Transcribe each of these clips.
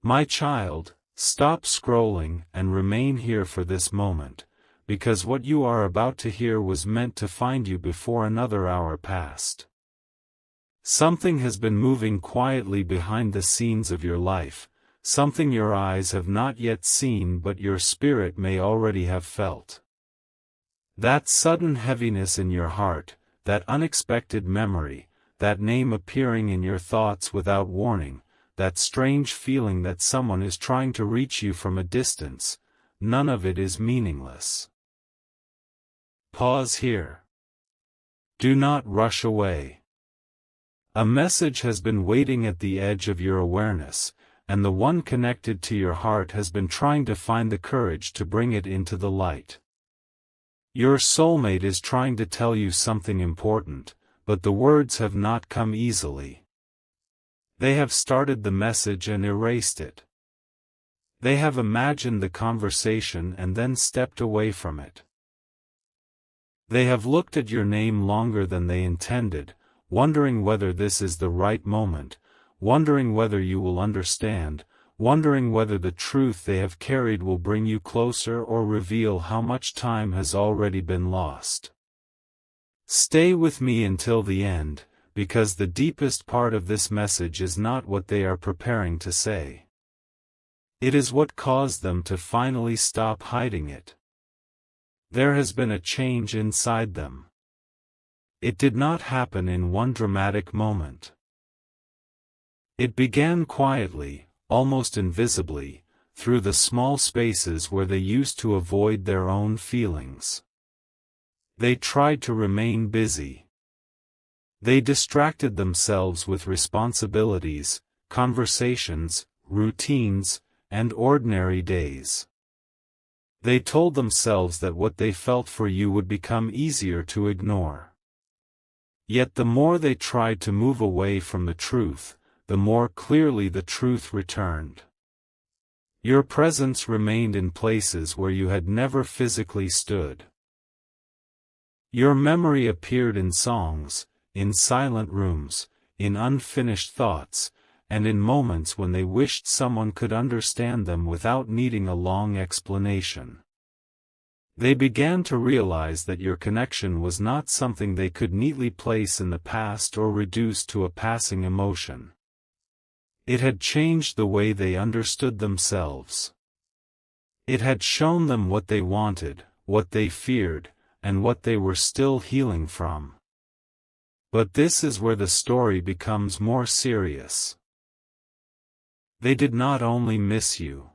My child, stop scrolling and remain here for this moment, because what you are about to hear was meant to find you before another hour passed. Something has been moving quietly behind the scenes of your life, something your eyes have not yet seen but your spirit may already have felt. That sudden heaviness in your heart, that unexpected memory, that name appearing in your thoughts without warning, that strange feeling that someone is trying to reach you from a distance, none of it is meaningless. Pause here. Do not rush away. A message has been waiting at the edge of your awareness, and the one connected to your heart has been trying to find the courage to bring it into the light. Your soulmate is trying to tell you something important, but the words have not come easily. They have started the message and erased it. They have imagined the conversation and then stepped away from it. They have looked at your name longer than they intended, wondering whether this is the right moment, wondering whether you will understand, wondering whether the truth they have carried will bring you closer or reveal how much time has already been lost. Stay with me until the end, because the deepest part of this message is not what they are preparing to say. It is what caused them to finally stop hiding it. There has been a change inside them. It did not happen in one dramatic moment. It began quietly, almost invisibly, through the small spaces where they used to avoid their own feelings. They tried to remain busy. They distracted themselves with responsibilities, conversations, routines, and ordinary days. They told themselves that what they felt for you would become easier to ignore. Yet the more they tried to move away from the truth, the more clearly the truth returned. Your presence remained in places where you had never physically stood. Your memory appeared in songs, in silent rooms, in unfinished thoughts, and in moments when they wished someone could understand them without needing a long explanation. They began to realize that your connection was not something they could neatly place in the past or reduce to a passing emotion. It had changed the way they understood themselves. It had shown them what they wanted, what they feared, and what they were still healing from. But this is where the story becomes more serious. They did not only miss you.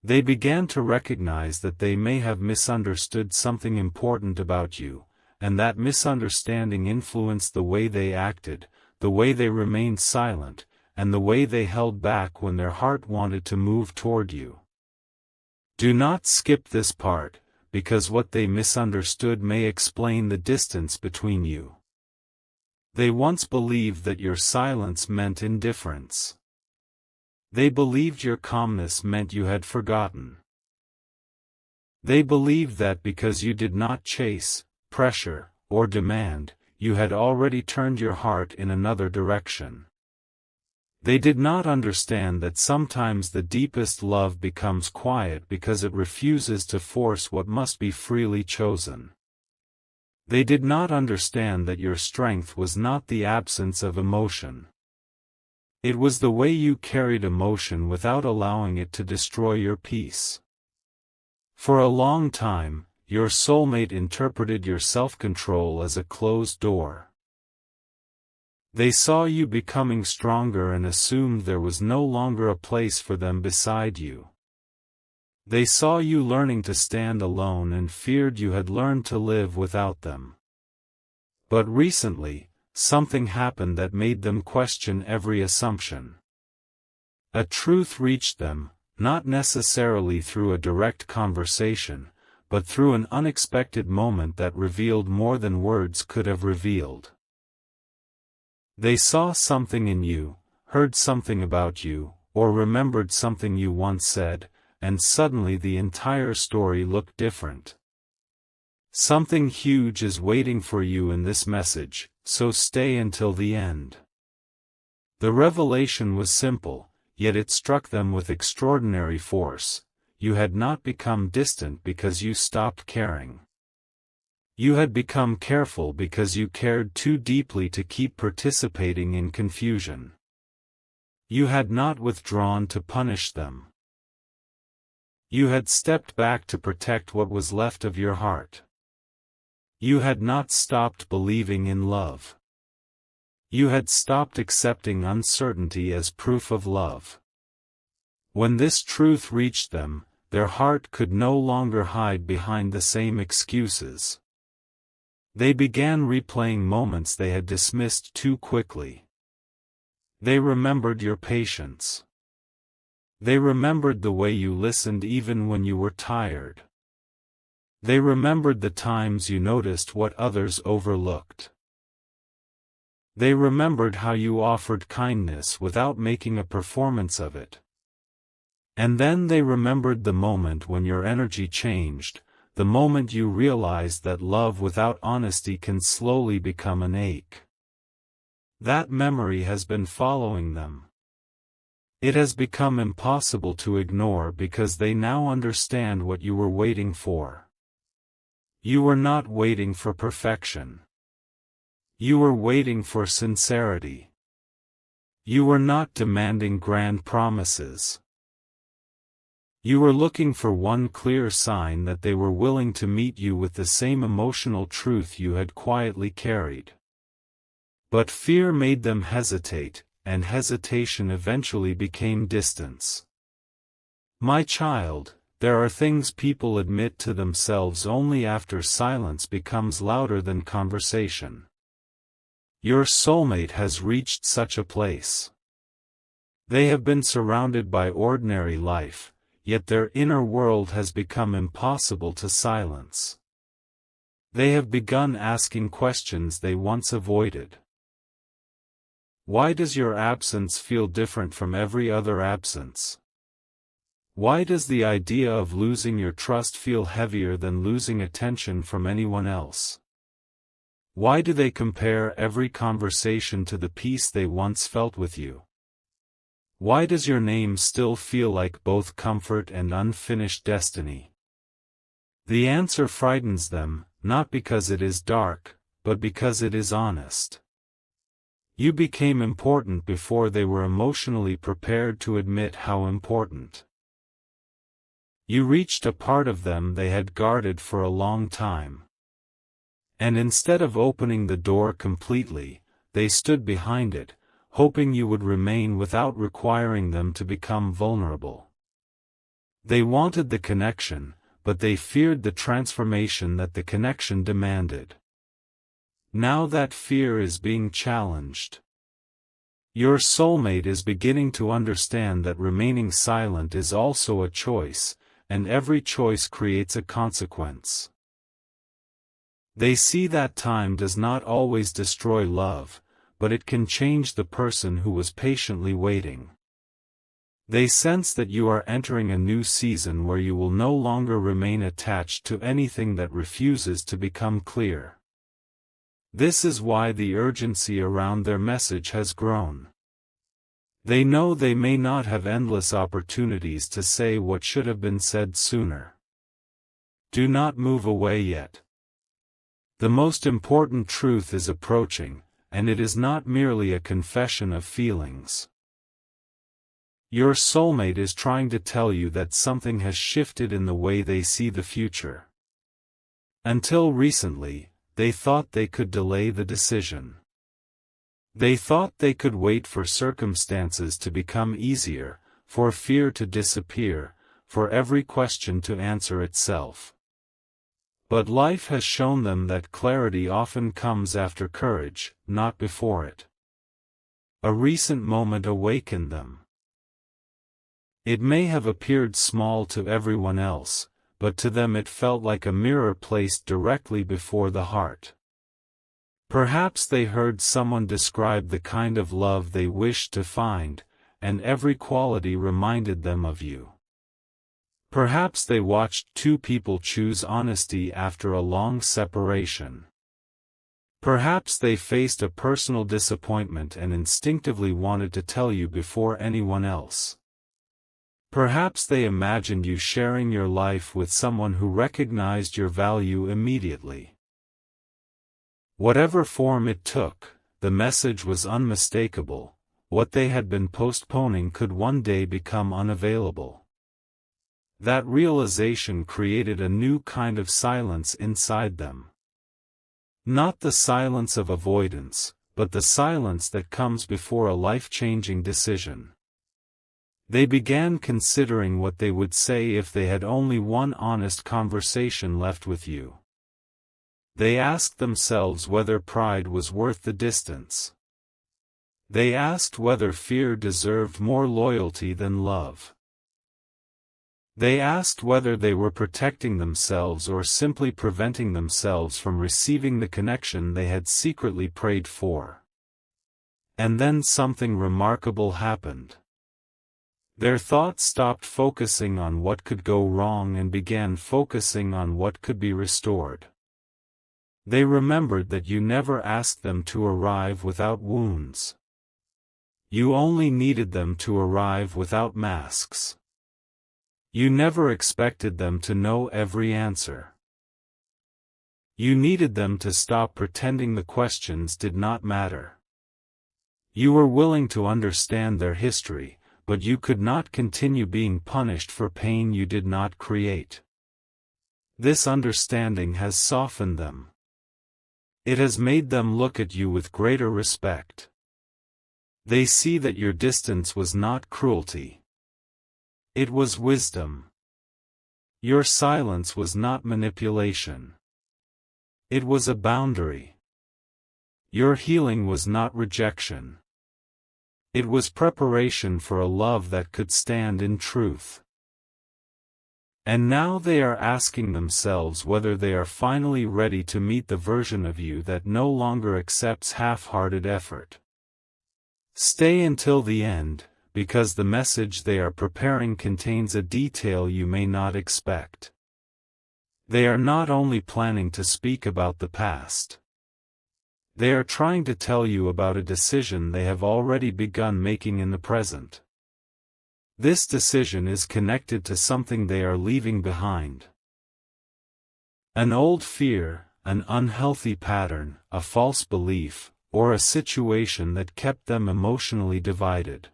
They began to recognize that they may have misunderstood something important about you, and that misunderstanding influenced the way they acted, the way they remained silent, and the way they held back when their heart wanted to move toward you. Do not skip this part, because what they misunderstood may explain the distance between you. They once believed that your silence meant indifference. They believed your calmness meant you had forgotten. They believed that because you did not chase, pressure, or demand, you had already turned your heart in another direction. They did not understand that sometimes the deepest love becomes quiet because it refuses to force what must be freely chosen. They did not understand that your strength was not the absence of emotion. It was the way you carried emotion without allowing it to destroy your peace. For a long time, your soulmate interpreted your self-control as a closed door. They saw you becoming stronger and assumed there was no longer a place for them beside you. They saw you learning to stand alone and feared you had learned to live without them. But recently, something happened that made them question every assumption. A truth reached them, not necessarily through a direct conversation, but through an unexpected moment that revealed more than words could have revealed. They saw something in you, heard something about you, or remembered something you once said, and suddenly the entire story looked different. Something huge is waiting for you in this message, so stay until the end. The revelation was simple: yet it struck them with extraordinary force. You had not become distant because you stopped caring. You had become careful because you cared too deeply to keep participating in confusion. You had not withdrawn to punish them. You had stepped back to protect what was left of your heart. You had not stopped believing in love. You had stopped accepting uncertainty as proof of love. When this truth reached them, their heart could no longer hide behind the same excuses. They began replaying moments they had dismissed too quickly. They remembered your patience. They remembered the way you listened even when you were tired. They remembered the times you noticed what others overlooked. They remembered how you offered kindness without making a performance of it. And then they remembered the moment when your energy changed, the moment you realized that love without honesty can slowly become an ache. That memory has been following them. It has become impossible to ignore because they now understand what you were waiting for. You were not waiting for perfection. You were waiting for sincerity. You were not demanding grand promises. You were looking for one clear sign that they were willing to meet you with the same emotional truth you had quietly carried. But fear made them hesitate, and hesitation eventually became distance. My child, there are things people admit to themselves only after silence becomes louder than conversation. Your soulmate has reached such a place. They have been surrounded by ordinary life, yet their inner world has become impossible to silence. They have begun asking questions they once avoided. Why does your absence feel different from every other absence? Why does the idea of losing your trust feel heavier than losing attention from anyone else? Why do they compare every conversation to the peace they once felt with you? Why does your name still feel like both comfort and unfinished destiny? The answer frightens them, not because it is dark, but because it is honest. You became important before they were emotionally prepared to admit how important. You reached a part of them they had guarded for a long time. And instead of opening the door completely, they stood behind it, hoping you would remain without requiring them to become vulnerable. They wanted the connection, but they feared the transformation that the connection demanded. Now that fear is being challenged. Your soulmate is beginning to understand that remaining silent is also a choice, and every choice creates a consequence. They see that time does not always destroy love, but it can change the person who was patiently waiting. They sense that you are entering a new season where you will no longer remain attached to anything that refuses to become clear. This is why the urgency around their message has grown. They know they may not have endless opportunities to say what should have been said sooner. Do not move away yet. The most important truth is approaching, and it is not merely a confession of feelings. Your soulmate is trying to tell you that something has shifted in the way they see the future. Until recently, they thought they could delay the decision. They thought they could wait for circumstances to become easier, for fear to disappear, for every question to answer itself. But life has shown them that clarity often comes after courage, not before it. A recent moment awakened them. It may have appeared small to everyone else, but to them it felt like a mirror placed directly before the heart. Perhaps they heard someone describe the kind of love they wished to find, and every quality reminded them of you. Perhaps they watched two people choose honesty after a long separation. Perhaps they faced a personal disappointment and instinctively wanted to tell you before anyone else. Perhaps they imagined you sharing your life with someone who recognized your value immediately. Whatever form it took, the message was unmistakable. What they had been postponing could one day become unavailable. That realization created a new kind of silence inside them. Not the silence of avoidance, but the silence that comes before a life-changing decision. They began considering what they would say if they had only one honest conversation left with you. They asked themselves whether pride was worth the distance. They asked whether fear deserved more loyalty than love. They asked whether they were protecting themselves or simply preventing themselves from receiving the connection they had secretly prayed for. And then something remarkable happened. Their thoughts stopped focusing on what could go wrong and began focusing on what could be restored. They remembered that you never asked them to arrive without wounds. You only needed them to arrive without masks. You never expected them to know every answer. You needed them to stop pretending the questions did not matter. You were willing to understand their history, but you could not continue being punished for pain you did not create. This understanding has softened them. It has made them look at you with greater respect. They see that your distance was not cruelty. It was wisdom. Your silence was not manipulation. It was a boundary. Your healing was not rejection. It was preparation for a love that could stand in truth. And now they are asking themselves whether they are finally ready to meet the version of you that no longer accepts half-hearted effort. Stay until the end, because the message they are preparing contains a detail you may not expect. They are not only planning to speak about the past. They are trying to tell you about a decision they have already begun making in the present. This decision is connected to something they are leaving behind. An old fear, an unhealthy pattern, a false belief, or a situation that kept them emotionally divided.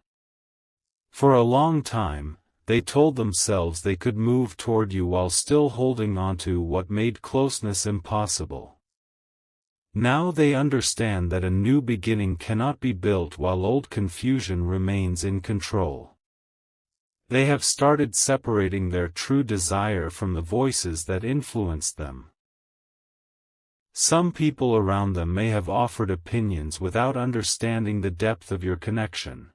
For a long time, they told themselves they could move toward you while still holding on to what made closeness impossible. Now they understand that a new beginning cannot be built while old confusion remains in control. They have started separating their true desire from the voices that influenced them. Some people around them may have offered opinions without understanding the depth of your connection.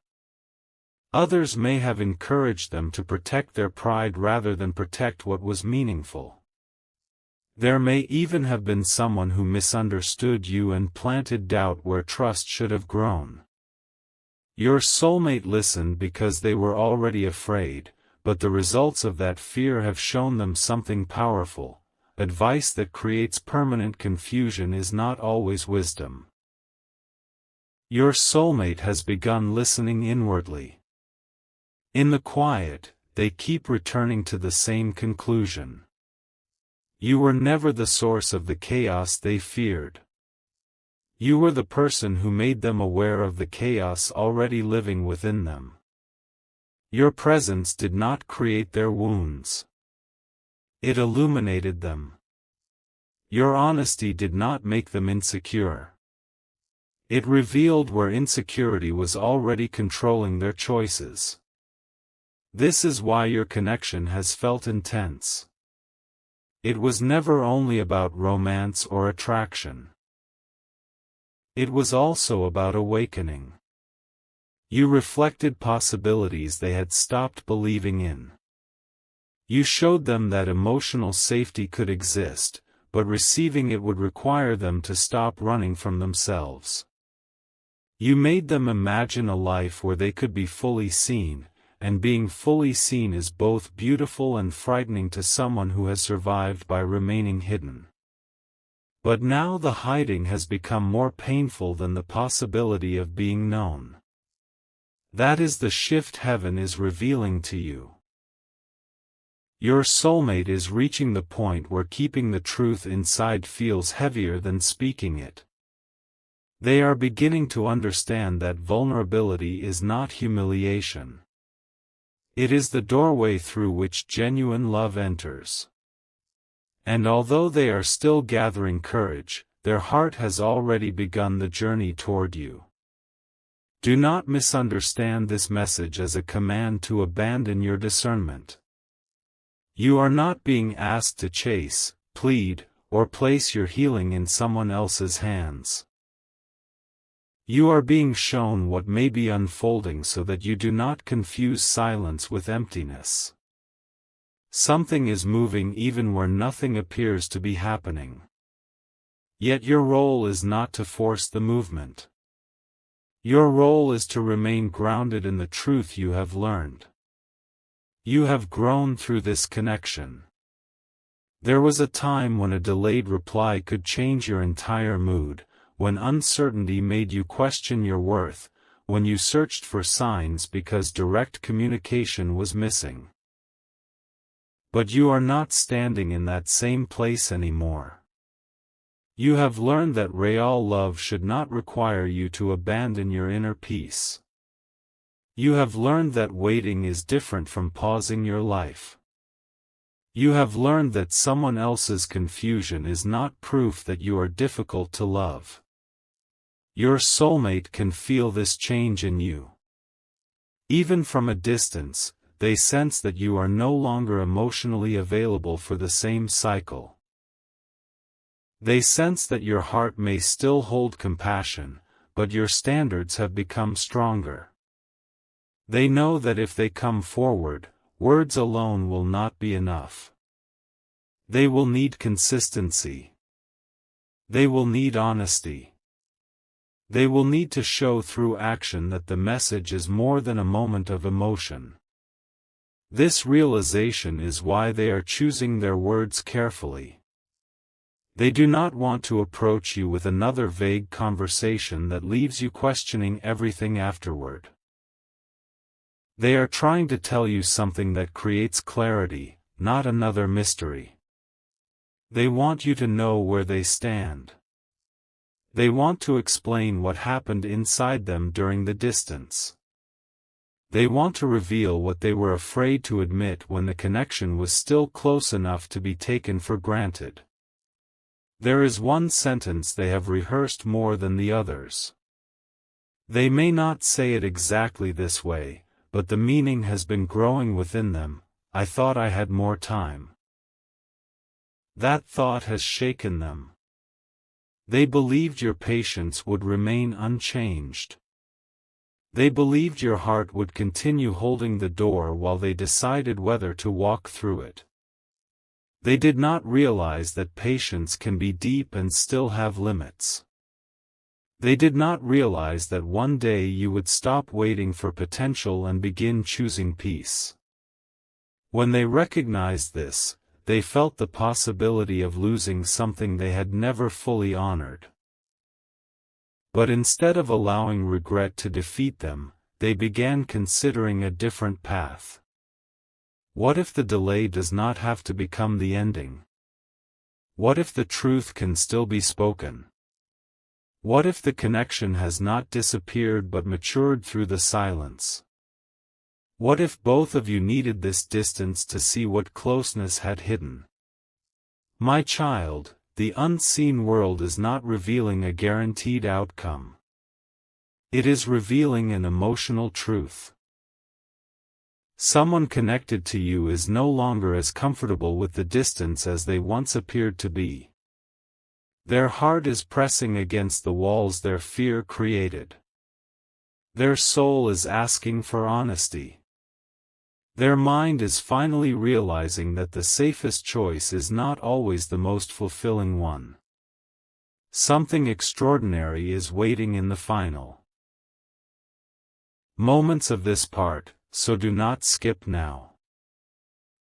Others may have encouraged them to protect their pride rather than protect what was meaningful. There may even have been someone who misunderstood you and planted doubt where trust should have grown. Your soulmate listened because they were already afraid, but the results of that fear have shown them something powerful. Advice that creates permanent confusion is not always wisdom. Your soulmate has begun listening inwardly. In the quiet, they keep returning to the same conclusion. You were never the source of the chaos they feared. You were the person who made them aware of the chaos already living within them. Your presence did not create their wounds. It illuminated them. Your honesty did not make them insecure. It revealed where insecurity was already controlling their choices. This is why your connection has felt intense. It was never only about romance or attraction. It was also about awakening. You reflected possibilities they had stopped believing in. You showed them that emotional safety could exist, but receiving it would require them to stop running from themselves. You made them imagine a life where they could be fully seen, and being fully seen is both beautiful and frightening to someone who has survived by remaining hidden. But now the hiding has become more painful than the possibility of being known. That is the shift heaven is revealing to you. Your soulmate is reaching the point where keeping the truth inside feels heavier than speaking it. They are beginning to understand that vulnerability is not humiliation. It is the doorway through which genuine love enters. And although they are still gathering courage, their heart has already begun the journey toward you. Do not misunderstand this message as a command to abandon your discernment. You are not being asked to chase, plead, or place your healing in someone else's hands. You are being shown what may be unfolding so that you do not confuse silence with emptiness. Something is moving even where nothing appears to be happening. Yet your role is not to force the movement. Your role is to remain grounded in the truth you have learned. You have grown through this connection. There was a time when a delayed reply could change your entire mood, when uncertainty made you question your worth, when you searched for signs because direct communication was missing. But you are not standing in that same place anymore. You have learned that real love should not require you to abandon your inner peace. You have learned that waiting is different from pausing your life. You have learned that someone else's confusion is not proof that you are difficult to love. Your soulmate can feel this change in you. Even from a distance, they sense that you are no longer emotionally available for the same cycle. They sense that your heart may still hold compassion, but your standards have become stronger. They know that if they come forward, words alone will not be enough. They will need consistency. They will need honesty. They will need to show through action that the message is more than a moment of emotion. This realization is why they are choosing their words carefully. They do not want to approach you with another vague conversation that leaves you questioning everything afterward. They are trying to tell you something that creates clarity, not another mystery. They want you to know where they stand. They want to explain what happened inside them during the distance. They want to reveal what they were afraid to admit when the connection was still close enough to be taken for granted. There is one sentence they have rehearsed more than the others. They may not say it exactly this way, but the meaning has been growing within them. I thought I had more time. That thought has shaken them. They believed your patience would remain unchanged. They believed your heart would continue holding the door while they decided whether to walk through it. They did not realize that patience can be deep and still have limits. They did not realize that one day you would stop waiting for potential and begin choosing peace. When they recognized this, they felt the possibility of losing something they had never fully honored. But instead of allowing regret to defeat them, they began considering a different path. What if the delay does not have to become the ending? What if the truth can still be spoken? What if the connection has not disappeared but matured through the silence? What if both of you needed this distance to see what closeness had hidden? My child, the unseen world is not revealing a guaranteed outcome. It is revealing an emotional truth. Someone connected to you is no longer as comfortable with the distance as they once appeared to be. Their heart is pressing against the walls their fear created. Their soul is asking for honesty. Their mind is finally realizing that the safest choice is not always the most fulfilling one. Something extraordinary is waiting in the final moments of this part, so do not skip now.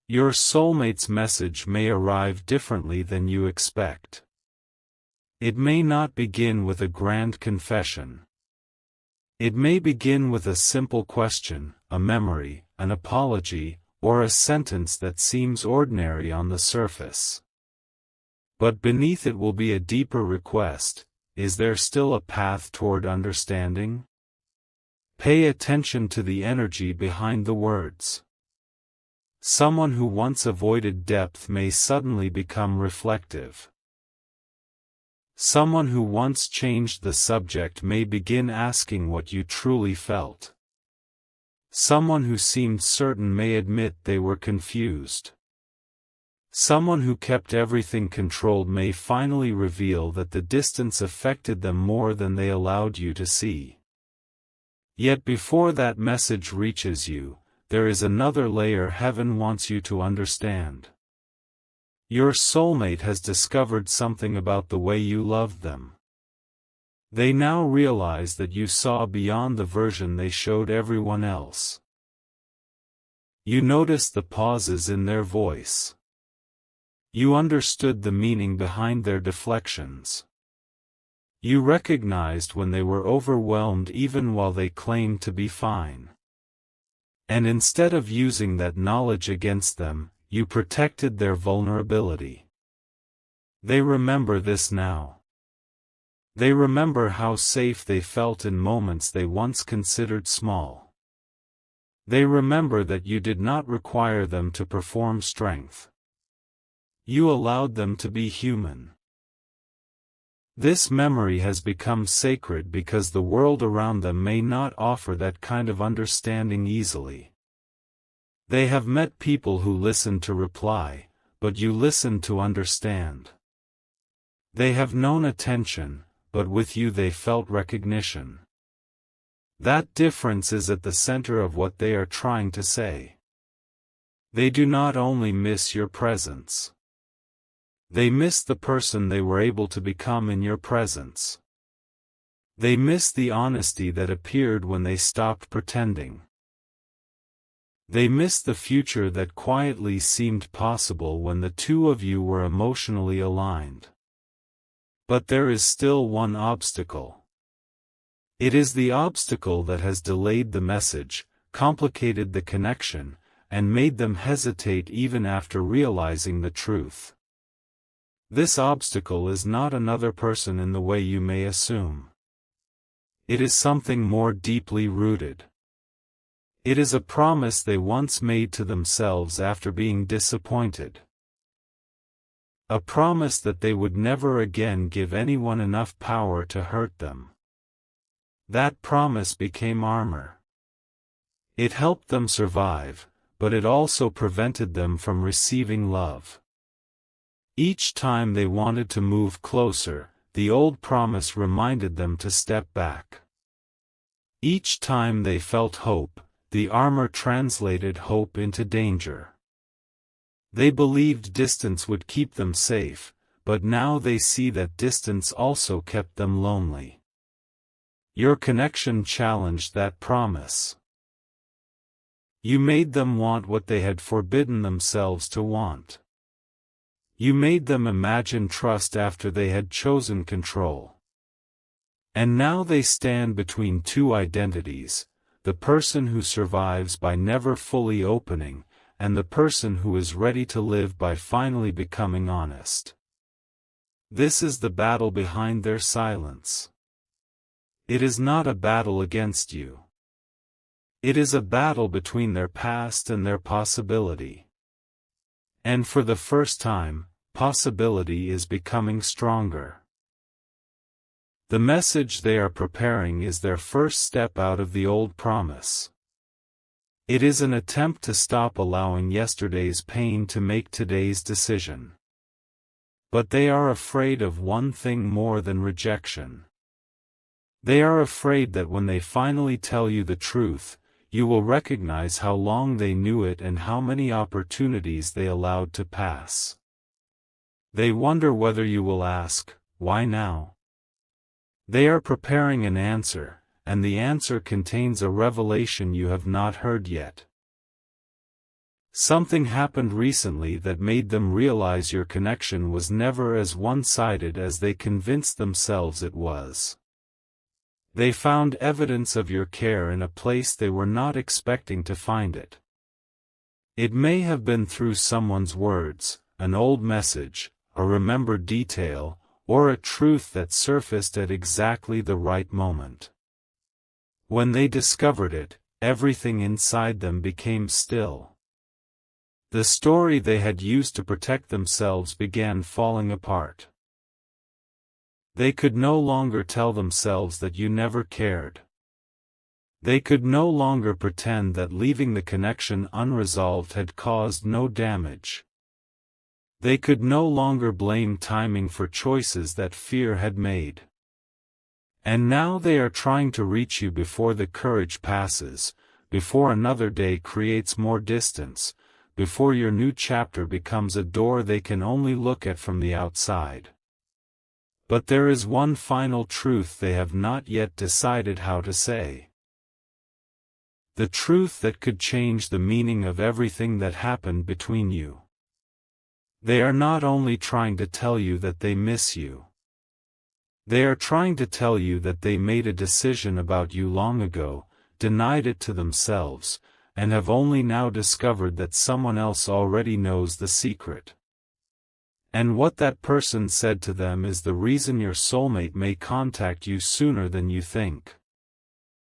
Your soulmate's message may arrive differently than you expect. It may not begin with a grand confession. It may begin with a simple question, a memory, an apology, or a sentence that seems ordinary on the surface. But beneath it will be a deeper request: is there still a path toward understanding? Pay attention to the energy behind the words. Someone who once avoided depth may suddenly become reflective. Someone who once changed the subject may begin asking what you truly felt. Someone who seemed certain may admit they were confused. Someone who kept everything controlled may finally reveal that the distance affected them more than they allowed you to see. Yet before that message reaches you, there is another layer heaven wants you to understand. Your soulmate has discovered something about the way you loved them. They now realize that you saw beyond the version they showed everyone else. You noticed the pauses in their voice. You understood the meaning behind their deflections. You recognized when they were overwhelmed even while they claimed to be fine. And instead of using that knowledge against them, you protected their vulnerability. They remember this now. They remember how safe they felt in moments they once considered small. They remember that you did not require them to perform strength. You allowed them to be human. This memory has become sacred because the world around them may not offer that kind of understanding easily. They have met people who listened to reply, but you listened to understand. They have known attention, but with you they felt recognition. That difference is at the center of what they are trying to say. They do not only miss your presence. They miss the person they were able to become in your presence. They miss the honesty that appeared when they stopped pretending. They miss the future that quietly seemed possible when the two of you were emotionally aligned. But there is still one obstacle. It is the obstacle that has delayed the message, complicated the connection, and made them hesitate even after realizing the truth. This obstacle is not another person in the way you may assume. It is something more deeply rooted. It is a promise they once made to themselves after being disappointed. A promise that they would never again give anyone enough power to hurt them. That promise became armor. It helped them survive, but it also prevented them from receiving love. Each time they wanted to move closer, the old promise reminded them to step back. Each time they felt hope, the armor translated hope into danger. They believed distance would keep them safe, but now they see that distance also kept them lonely. Your connection challenged that promise. You made them want what they had forbidden themselves to want. You made them imagine trust after they had chosen control. And now they stand between two identities, the person who survives by never fully opening, and the person who is ready to live by finally becoming honest. This is the battle behind their silence. It is not a battle against you. It is a battle between their past and their possibility. And for the first time, possibility is becoming stronger. The message they are preparing is their first step out of the old promise. It is an attempt to stop allowing yesterday's pain to make today's decision. But they are afraid of one thing more than rejection. They are afraid that when they finally tell you the truth, you will recognize how long they knew it and how many opportunities they allowed to pass. They wonder whether you will ask, "Why now?" They are preparing an answer, and the answer contains a revelation you have not heard yet. Something happened recently that made them realize your connection was never as one-sided as they convinced themselves it was. They found evidence of your care in a place they were not expecting to find it. It may have been through someone's words, an old message, a remembered detail, or a truth that surfaced at exactly the right moment. When they discovered it, everything inside them became still. The story they had used to protect themselves began falling apart. They could no longer tell themselves that you never cared. They could no longer pretend that leaving the connection unresolved had caused no damage. They could no longer blame timing for choices that fear had made. And now they are trying to reach you before the courage passes, before another day creates more distance, before your new chapter becomes a door they can only look at from the outside. But there is one final truth they have not yet decided how to say. The truth that could change the meaning of everything that happened between you. They are not only trying to tell you that they miss you. They are trying to tell you that they made a decision about you long ago, denied it to themselves, and have only now discovered that someone else already knows the secret. And what that person said to them is the reason your soulmate may contact you sooner than you think.